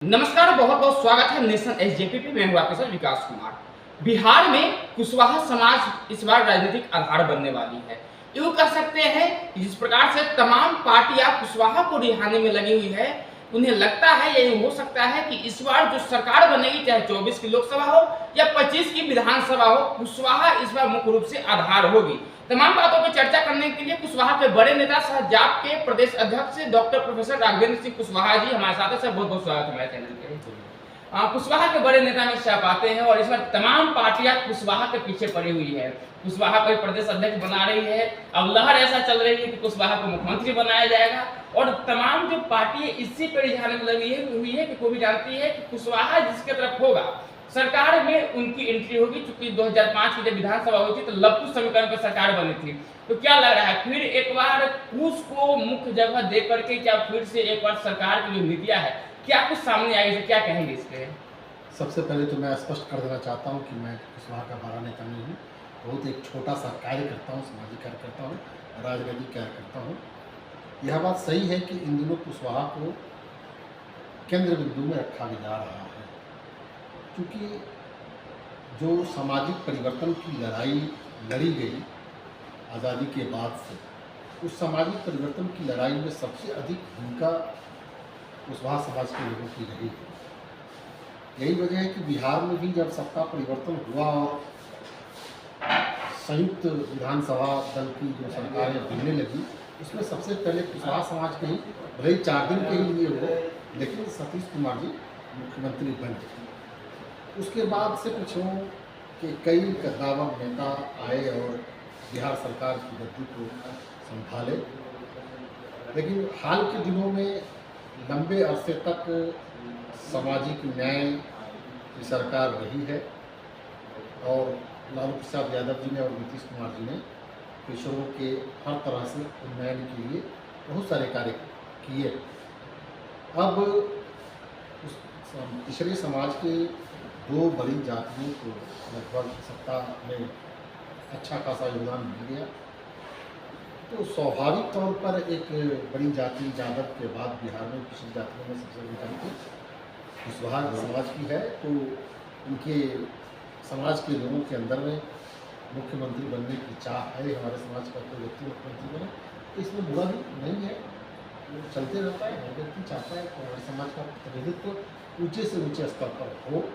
नमस्कार, बहुत बहुत स्वागत है नेशन एसजेपी पे। मैं हूं आपके साथ विकास कुमार। बिहार में कुशवाहा समाज इस बार राजनीतिक आधार बनने वाली है। यूं कह सकते हैं कि जिस प्रकार से तमाम पार्टियां कुशवाहा को रिहाने में लगी हुई है, उन्हें लगता है या यूं हो सकता है कि इस बार जो सरकार बनेगी, चाहे 24 की लोकसभा हो या 25 की विधानसभा हो, कुशवाहा इस बार मुख्य रूप से आधार होगी। तमाम बातों पर चर्चा करने के लिए कुशवाहा के बड़े नेता सहजाप के प्रदेश अध्यक्ष डॉक्टर प्रोफेसर राघवेंद्र सिंह कुशवाहा जी हमारे साथ हैं। सर, बहुत बहुत स्वागत है हमारे चैनल पे। कुशवाहा के बड़े नेता में से आप आते हैं और इसमें तमाम पार्टियां कुशवाहा के पीछे पड़ी हुई है। कुशवाहा को प्रदेश अध्यक्ष बना रही है। अब लहर ऐसा चल रही है कि कुशवाहा को मुख्यमंत्री बनाया जाएगा और तमाम जो पार्टी इसी पर रिझाने में लगी हुई है कि कोई भी जानती है कि कुशवाहा जिसके तरफ होगा सरकार में उनकी एंट्री होगी। चूंकि 2005 की जब विधानसभा हुई थी तो लघु समीकरण पर सरकार बनी थी। तो क्या लग रहा है फिर एक बार कुश को मुख्य जगह दे करके क्या फिर से एक बार सरकार की जो नीतियां है क्या कुछ सामने आएगी? क्या कहेंगे इस पे? सबसे पहले तो मैं स्पष्ट कर देना चाहता हूँ कि मैं कुशवाहा का बड़ा नेता नहीं हूँ। बहुत एक छोटा सा कार्य करता हूँ, सामाजिक कार्य करता हूँ, राजनीतिक कार्य करता हूँ। यह बात सही है कि इन दिनों कुशवाहा को केंद्र बिंदु में रखा जा रहा है, क्योंकि जो सामाजिक परिवर्तन की लड़ाई लड़ी गई आज़ादी के बाद से, उस सामाजिक परिवर्तन की लड़ाई में सबसे अधिक भूमिका कुशवाहा समाज के लोगों की रही है। यही वजह है कि बिहार में भी जब सत्ता परिवर्तन हुआ और संयुक्त विधानसभा दल की जो सरकारें बनने लगी, उसमें सबसे पहले कुशवाहा समाज के ही, भले ही 4 दिन के ही लिए हो, लेकिन सतीश कुमार जी मुख्यमंत्री बन गए। उसके बाद से पिछड़ों के कई कद्दावर नेता आए और बिहार सरकार की गद्दी को संभाले, लेकिन हाल के दिनों में लंबे अरसे तक सामाजिक न्याय की सरकार रही है और लालू प्रसाद यादव जी ने और नीतीश कुमार जी ने पिछड़ों के हर तरह से उन्नयन के लिए बहुत सारे कार्य किए। अब उस पिछड़े समाज के 2 बड़ी जातियों को लगभग सत्ता में अच्छा खासा योगदान मिल गया, तो स्वाभाविक तौर पर एक बड़ी जाति यादव के बाद बिहार में पिछड़ी जातियों में सबसे बड़ी जाति कुशवाहा समाज की है। तो उनके समाज के लोगों के अंदर में मुख्यमंत्री बनने की चाह है। हमारे समाज का कोई व्यक्ति मुख्यमंत्री बने तो इसमें बुरा भी नहीं है, वो चलते रहता है। हर व्यक्ति चाहता है कि हमारे समाज का प्रतिनिधित्व ऊंचे से ऊंचे स्तर पर हो।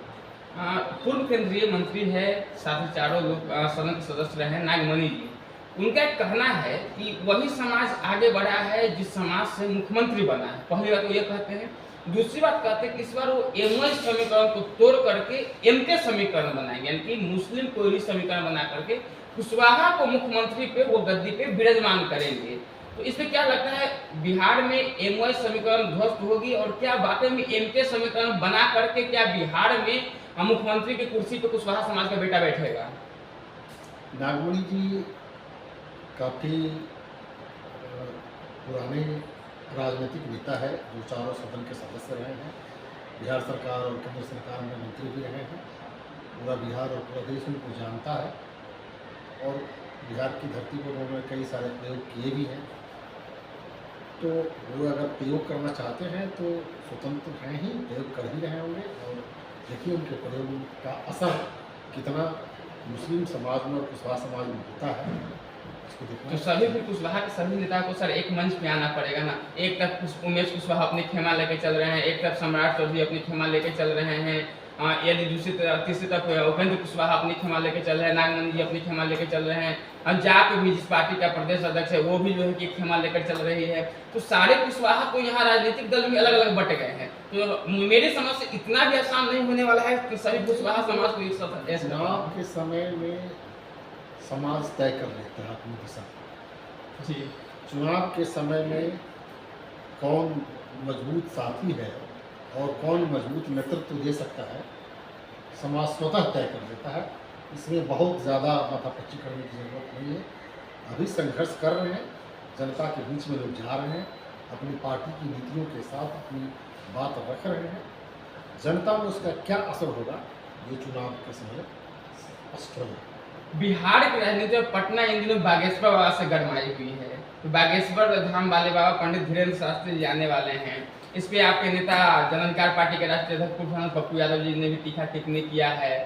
पूर्व केंद्रीय मंत्री है, साथ ही चारों लोग सदन के सदस्य रहे नागमणि जी। उनका कहना है कि वही समाज आगे बढ़ा है जिस समाज से मुख्यमंत्री बना है। पहली बात वो ये कहते हैं। दूसरी बात कहते हैं कि इस बार वो एमवाई समीकरण को तोड़ करके एमके समीकरण बनाएंगे, यानी कि मुस्लिम कोयली समीकरण बना करके कुशवाहा को मुख्यमंत्री पे वो गद्दी पे विराजमान करेंगे। तो इसमें क्या लगता है बिहार में एमवाई समीकरण ध्वस्त होगी और क्या वाकई में एमके समीकरण बना करके क्या बिहार में मुख्यमंत्री की कुर्सी पे कुशवाहा समाज का बेटा बैठेगा? नागमणि जी काफ़ी पुराने राजनीतिक नेता है, जो चारों सदन के सदस्य रहे हैं, बिहार सरकार और केंद्र सरकार में मंत्री भी रहे हैं। पूरा बिहार और पूरा देश उनको जानता है और बिहार की धरती पर उन्होंने कई सारे प्रयोग किए भी हैं। तो वो अगर प्रयोग करना चाहते हैं तो स्वतंत्र हैं ही, प्रयोग कर ही रहे होंगे। और देखिए उनके प्रयोग का असर कितना मुस्लिम समाज में और कुशवाहा समाज में होता है, इसको देखना। तो सभी फिर कुशवाहा के सभी नेता को सर एक मंच पे आना पड़ेगा ना। एक तरफ उमेश कुशवाहा अपनी खेमा लेके चल रहे हैं, एक तरफ सम्राट चौधरी अपनी खेमा लेके चल रहे हैं, यदि दूसरी तरफ तीसरी तरफ उपेंद्र कुशवाहा अपनी खेमा लेके चल रहे हैं, नागमणि जी अपनी खेमा लेके चल रहे हैं, और जाके भी जिस पार्टी का प्रदेश अध्यक्ष है वो भी जो है कि खेमा लेकर चल रही है। तो सारे कुशवाहा को यहाँ राजनीतिक दल में अलग अलग बट गए हैं। तो मेरे समझ से इतना भी आसान नहीं होने वाला है कि सभी कुशवाहा समाज को एक साथ चुनाव के समय में समाज तय कर लेता है अपनी दिशा जी। चुनाव के समय में कौन मजबूत साथी है और कौन मजबूत नेतृत्व दे सकता है, समाज स्वतः तय कर लेता है। इसमें बहुत ज़्यादा माथापच्ची करने की ज़रूरत नहीं है। अभी संघर्ष कर रहे हैं, जनता के बीच में लोग जा रहे हैं, अपनी पार्टी की नीतियों के साथ अपनी बात रख रहे हैं। जनता में उसका क्या असर होगा ये चुनाव के समय स्पष्ट होगा। बिहार की राजनीति में पटना इन दिनों बागेश्वर बाबा से गरमाई हुई है। तो बागेश्वर धाम वाले बाबा पंडित धीरेन्द्र शास्त्री जी आने वाले हैं। इस पे आपके नेता जन अधिकार पार्टी के राष्ट्रीय अध्यक्ष पूर्व सांसद पप्पू यादव जी ने भी तीखा टिप्पणी किया है।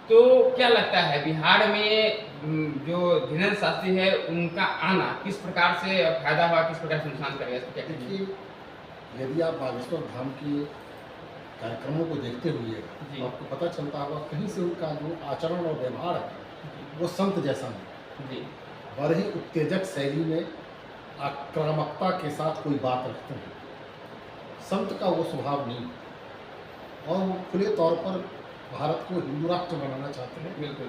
तो क्या लगता है बिहार में जो धीरेन्द्र शास्त्री है उनका आना किस प्रकार से फायदा हुआ, किस प्रकार से नुकसान करेगा, इसको क्या कहेंगे? देखिए, यदि आप बागेश्वर धाम के कार्यक्रमों को देखते हुए जी। तो आपको पता चलता होगा कहीं से उनका जो आचरण और व्यवहार है वो संत जैसा नहीं, जी बड़े ही उत्तेजक शैली में आक्रामकता के साथ कोई बात रखते हैं। संत का वो स्वभाव नहीं है और वो खुले तौर पर भारत को हिंदू राष्ट्र बनाना चाहते हैं, बिल्कुल।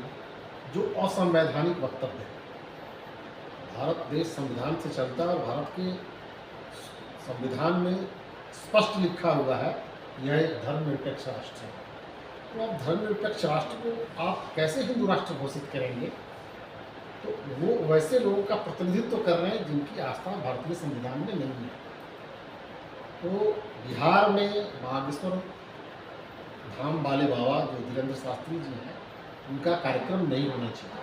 जो असंवैधानिक वक्तव्य है। भारत देश संविधान से चलता है और भारत के संविधान में स्पष्ट लिखा हुआ है यह एक धर्मनिरपेक्ष राष्ट्र है। तो आप धर्मनिरपेक्ष राष्ट्र को आप कैसे हिंदू राष्ट्र घोषित करेंगे? तो वो वैसे लोगों का प्रतिनिधित्व कर रहे हैं जिनकी आस्था भारतीय संविधान में नहीं है। तो बिहार में बागेश्वर धाम वाले बाबा जो धीरेन्द्र शास्त्री जी हैं उनका कार्यक्रम नहीं होना चाहिए।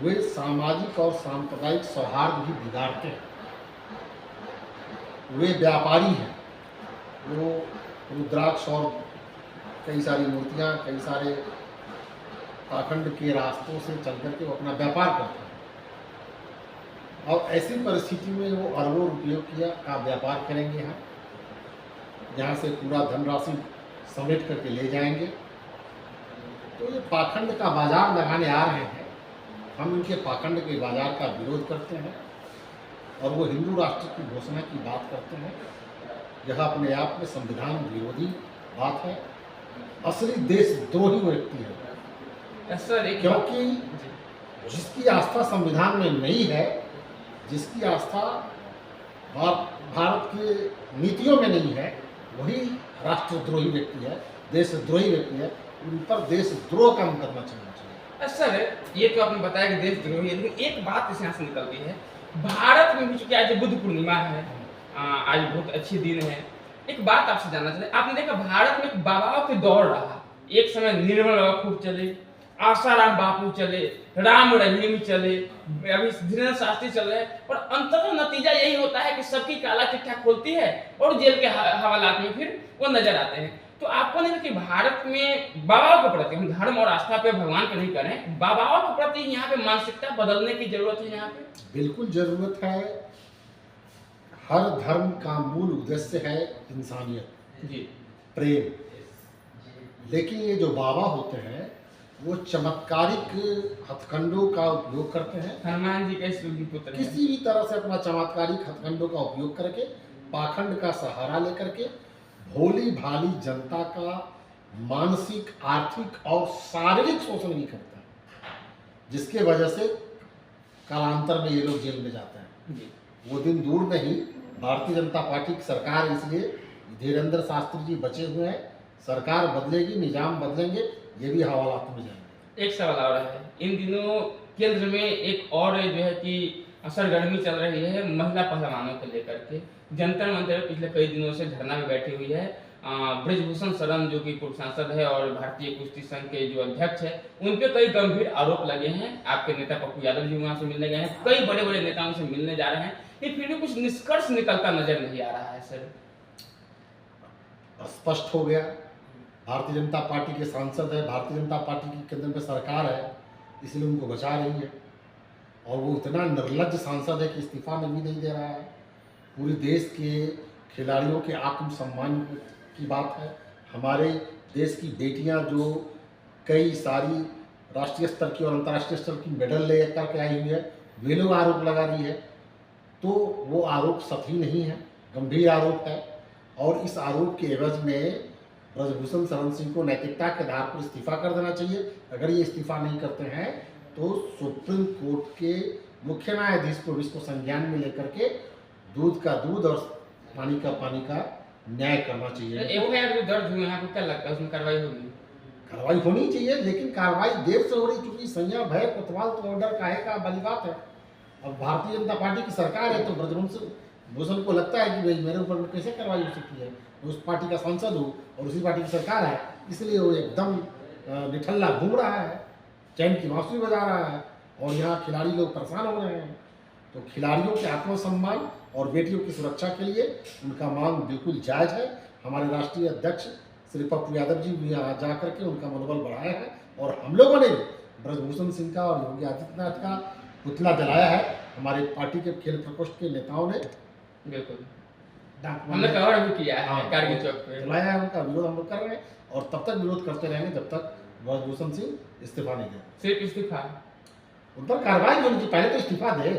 वे सामाजिक और सांप्रदायिक सौहार्द भी बिगाड़ते हैं। वे व्यापारी हैं, वो रुद्राक्ष और कई सारी मूर्तियाँ, कई सारे पाखंड के रास्तों से चल करके वो अपना व्यापार करते हैं और ऐसी परिस्थिति में वो अरबों रुपयों का व्यापार करेंगे यहाँ से पूरा धनराशि समेट करके ले जाएंगे। तो ये पाखंड का बाजार लगाने आ रहे हैं। हम इनके पाखंड के बाजार का विरोध करते हैं और वो हिंदू राष्ट्र की घोषणा की बात करते हैं। यह अपने आप में संविधान विरोधी बात है, असली देशद्रोही व्यक्ति है। सर एक क्योंकि जी। जिसकी आस्था संविधान में नहीं है, जिसकी आस्था भारत की नीतियों में नहीं है, वही राष्ट्रद्रोही व्यक्ति है, देशद्रोही व्यक्ति है। उन पर देशद्रोह का मुकदमा चलना चाहिए। सर ये तो आपने बताया कि देशद्रोही है, लेकिन एक बात इस यहाँ से निकलती है, भारत में भी चूंकि आज बुद्ध पूर्णिमा है, आज बहुत अच्छी दिन है। एक बात आपसे जानना चाहते हैं, आपने देखा भारत में एक बाबाओं के दौर रहा। एक समय निर्मल बाबा खूब चले, आसाराम बापू चले, राम रहीम चले, अभी धीरेन्द्र शास्त्री चल रहे हैं और अंततः नतीजा यही होता है कि सबकी काला चिट्ठा खोलती है और जेल के हवालात में फिर वो नजर आते हैं। तो आपको नहीं कि भारत में बाबाओं के प्रति, हम धर्म और आस्था पे भगवान पे नहीं करें, बाबाओं के प्रति यहाँ पे मानसिकता बदलने की जरूरत है? यहाँ पे बिल्कुल जरूरत है। हर धर्म का मूल उद्देश्य है इंसानियत, जी प्रेम। लेकिन ये जो बाबा होते हैं वो चमत्कारिक हथकंडों का उपयोग करते हैं। हनुमान जी के पुत्र हैं। किसी भी तरह से अपना चमत्कारिक हथकंडों का उपयोग करके, पाखंड का सहारा लेकर के भोली भाली जनता का मानसिक, आर्थिक और शारीरिक शोषण भी करता है, जिसके वजह से कालांतर में ये लोग जेल में जाते हैं। जी। वो दिन दूर नहीं, भारतीय जनता पार्टी की सरकार, इसलिए धीरेन्द्र शास्त्री जी बचे हुए हैं। सरकार बदलेगी, निजाम बदलेंगे, ये भी हवालात में जाएंगे। एक सवाल और है, इन दिनों केंद्र में एक और जो है कि सरगर्मी चल रही है महिला पहलवानों को लेकर के। जंतर मंतर पिछले कई दिनों से धरना में बैठी हुई है। ब्रजभूषण शरण जो कि पूर्व सांसद है और भारतीय कुश्ती संघ के जो अध्यक्ष है, उन पे कई गंभीर आरोप लगे हैं। आपके नेता पप्पू यादव जी वहां से मिलने गए हैं, कई बड़े बड़े नेताओं से मिलने जा रहे हैं, लेकिन फिर भी कुछ निष्कर्ष निकलता नजर नहीं आ रहा है। सर स्पष्ट हो गया, भारतीय जनता पार्टी के सांसद है, भारतीय जनता पार्टी की केंद्र में सरकार है, इसलिए उनको बचा रही है। और वो इतना निर्लज्ज सांसद है कि इस्तीफा में भी नहीं दे रहा है। पूरे देश के खिलाड़ियों के आत्मसम्मान की बात है। हमारे देश की बेटियां जो कई सारी राष्ट्रीय स्तर की और अंतर्राष्ट्रीय स्तर की मेडल ले करके आई हुई है, वे लोग आरोप लगा रही है। तो वो आरोप सही नहीं है, गंभीर आरोप है। और इस आरोप के एवज में ब्रजभूषण शरण सिंह को नैतिकता के आधार पर इस्तीफा कर देना चाहिए। अगर ये इस्तीफा नहीं करते हैं तो सुप्रीम कोर्ट के मुख्य न्यायाधीश को इसको संज्ञान में लेकर के दूध का दूध और पानी का न्याय करना चाहिए। एफआईआर जो दर्ज हुए हैं, आपको क्या लगता है उसमें कार्रवाई होगी? कार्रवाई होनी चाहिए, लेकिन कार्रवाई देर से हो रही, क्योंकि संज्ञा भय कोतवाल तो ऑर्डर काहे का बड़ी बात है। अब भारतीय जनता पार्टी की सरकार है तो ब्रजभूषण को लगता है कि भाई मेरे ऊपर कैसे कार्रवाई हो सकती है, उस पार्टी का सांसद हो और उसी पार्टी की सरकार है, इसलिए वो एकदम निठल्ला घूम रहा है, चैन की बांसुरी बजा रहा है और यहाँ खिलाड़ी लोग परेशान हो रहे हैं। तो खिलाड़ियों के आत्मसम्मान और बेटियों की सुरक्षा के लिए उनका मांग बिल्कुल जायज़ है। हमारे राष्ट्रीय अध्यक्ष श्री पप्पू यादव जी भी यहाँ जा करके उनका मनोबल बढ़ाया है और हम लोगों ने ब्रजभूषण सिंह का और योगी आदित्यनाथ का पुतला जलाया है। हमारे पार्टी के खेल प्रकोष्ठ के नेताओं ने बिल्कुल डाक हमने कवर भी किया है हाँ, कारगिल चौक पे। जलाया है। उनका विरोध हम लोग कर रहे हैं और तब तक विरोध करते रहेंगे जब तक ब्रजभूषण सिंह इस्तीफा नहीं दे। सिर्फ इस्तीफा, उन पर कार्रवाई होनी चाहिए। पहले तो इस्तीफा दे,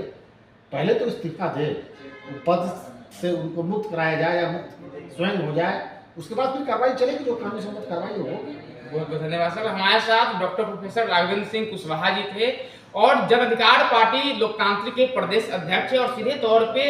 पहले तो इस्तीफा दे, पद से उनको मुक्त कराया जाए या मुक्त स्वयं हो जाए, उसके बाद फिर कार्रवाई चलेगी, जो कानूनी सम्मत कार्रवाई होगी। बहुत बहुत धन्यवाद सर। हमारे साथ डॉक्टर प्रोफेसर राघवेंद्र सिंह कुशवाहा जी थे और जन अधिकार पार्टी लोकतांत्रिक के प्रदेश अध्यक्ष है और सीधे तौर पे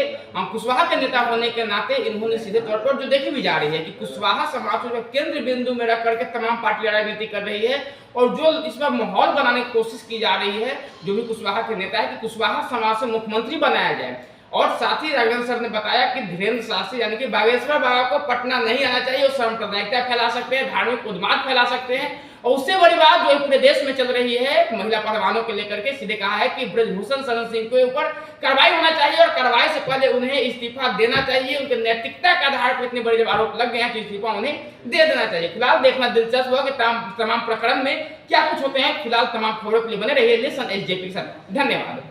कुशवाहा के नेता होने के नाते इन्होंने सीधे तौर पर जो देखी भी जा रही है कि कुशवाहा समाज को केंद्र बिंदु में रख करके तमाम पार्टियां राजनीति कर रही है और जो इसमें माहौल बनाने की कोशिश की जा रही है, जो भी कुशवाहा के नेता है कि कुशवाहा समाज से मुख्यमंत्री बनाया जाए। और साथ ही राघवेंद्र सर ने बताया कि धीरेन्द्र शास्त्री यानी कि बागेश्वर बाबा को पटना नहीं आना चाहिए, वो सांप्रदायिकता फैला सकते हैं, धार्मिक उन्माद फैला सकते हैं। और उससे बड़ी बात जो पूरे देश में चल रही है महिला पहलवानों को लेकर के सीधे कहा है कि ब्रजभूषण शरण सिंह के ऊपर कार्रवाई होना चाहिए और कार्रवाई से पहले उन्हें इस्तीफा देना चाहिए। उनके नैतिकता के आधार पर इतने बड़े जब आरोप लग गए हैं तो इस्तीफा उन्हें दे देना चाहिए। फिलहाल देखना दिलचस्प होगा कि तमाम प्रकरण में क्या कुछ होते हैं। फिलहाल तमाम खबरों के लिए बने रहिए नेशन एसजेपी के साथ। धन्यवाद।